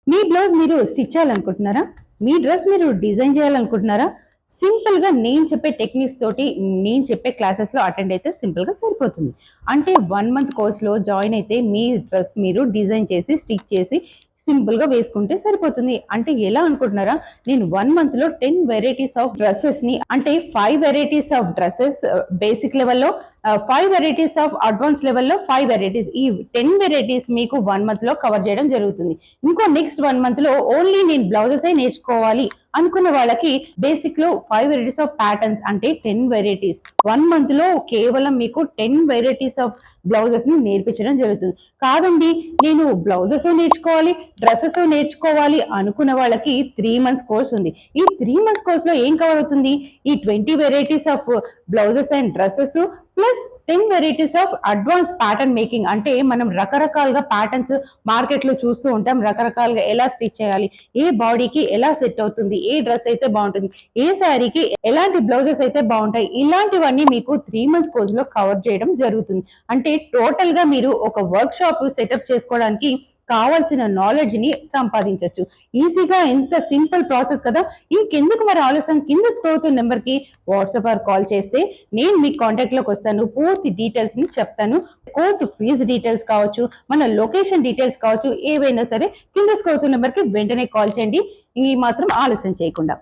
మీ blouse మీరు stitch చేయాలనుకుంటున్నారా? మీ dress మీరు డిజైన్ చేయాలనుకుంటున్నారా? సింపుల్‌గా నేను చెప్పే టెక్నిక్స్ తోటి, నేను చెప్పే క్లాసెస్‌లో అటెండ్ అయితే సింపుల్‌గా సరిపోతుంది. అంటే 1 మంత్ కోర్స్‌లో జాయిన్ అయితే మీ డ్రెస్ మీరు డిజైన్ చేసి, స్టిచ్ చేసి సింపుల్‌గా వేసుకుంటే సరిపోతుంది. అంటే ఎలా అనుకుంటున్నారా? నేను 1 మంత్‌లో 10 వెరైటీస్ ఆఫ్ డ్రెసెస్‌ని అంటే 5 వెరైటీస్ ఆఫ్ డ్రెసెస్ బేసిక్ లెవెల్‌లో 5 వెరైటీస్ ఆఫ్ అడ్వాన్స్ లెవెల్‌లో 5 వెరైటీస్ ఈ 10 వెరైటీస్ మీకు 1 మంత్‌లో కవర్ చేయడం జరుగుతుంది. ఇంకో నెక్స్ట్ 1 మంత్‌లో ఓన్లీ నేను బ్లౌజెసే నేర్చుకోవాలి అనుకున్న వాళ్ళకి బేసిక్‌లో 5 వెరైటీస్ ఆఫ్ ప్యాటర్న్స్ అంటే 10 వెరైటీస్ 1 మంత్‌లో కేవలం మీకు 10 వెరైటీస్ ఆఫ్ బ్లౌజెస్‌ని నేర్పించడం జరుగుతుంది. కాదండి నేను బ్లౌజెస్ నేర్చుకోవాలి, డ్రెసెస్ నేర్చుకోవాలి అనుకున్న వాళ్ళకి 3 మంత్స్ కోర్స్ ఉంది. ఈ 3 మంత్స్ కోర్స్‌లో ఏం కవర్ అవుతుంది? ఈ 20 varieties of blouses and dresses plus 10 varieties of advance pattern making అంటే మనం రకరకాలుగా ప్యాటర్న్స్ మార్కెట్లో చూస్తూ ఉంటాం. రకరకాలుగా ఎలా స్టిచ్ చేయాలి, ఏ బాడీకి ఎలా సెట్ అవుతుంది, ఏ డ్రెస్ అయితే బాగుంటుంది, ఏ శారీకి ఎలాంటి బ్లౌజెస్ అయితే బాగుంటాయి, ఇలాంటివన్నీ మీకు 3 మంత్స్ కోర్స్ లో కవర్ చేయడం జరుగుతుంది. అంటే టోటల్ గా మీరు ఒక వర్క్ షాప్ సెటప్ చేసుకోవడానికి కావాల్సిన నాలెడ్జ్ ని సంపాదించవచ్చు. ఈజీగా ఎంత సింపుల్ ప్రాసెస్ కదా. ఇంకెందుకు మరి ఆలస్యం, కింద స్క్రోల్ అవుతున్న నెంబర్ కి వాట్సాప్ ఆర్ కాల్ చేస్తే నేను మీ కాంటాక్ట్ లోకి వస్తాను, పూర్తి డీటెయిల్స్ ని చెప్తాను. కోర్సు ఫీజు డీటెయిల్స్ కావచ్చు, మన లొకేషన్ డీటెయిల్స్ కావచ్చు, ఏవైనా సరే కింద స్క్రోల్ అవుతున్న నెంబర్ కి వెంటనే కాల్ చేయండి. ఈ మాత్రం ఆలస్యం చేయకుండా.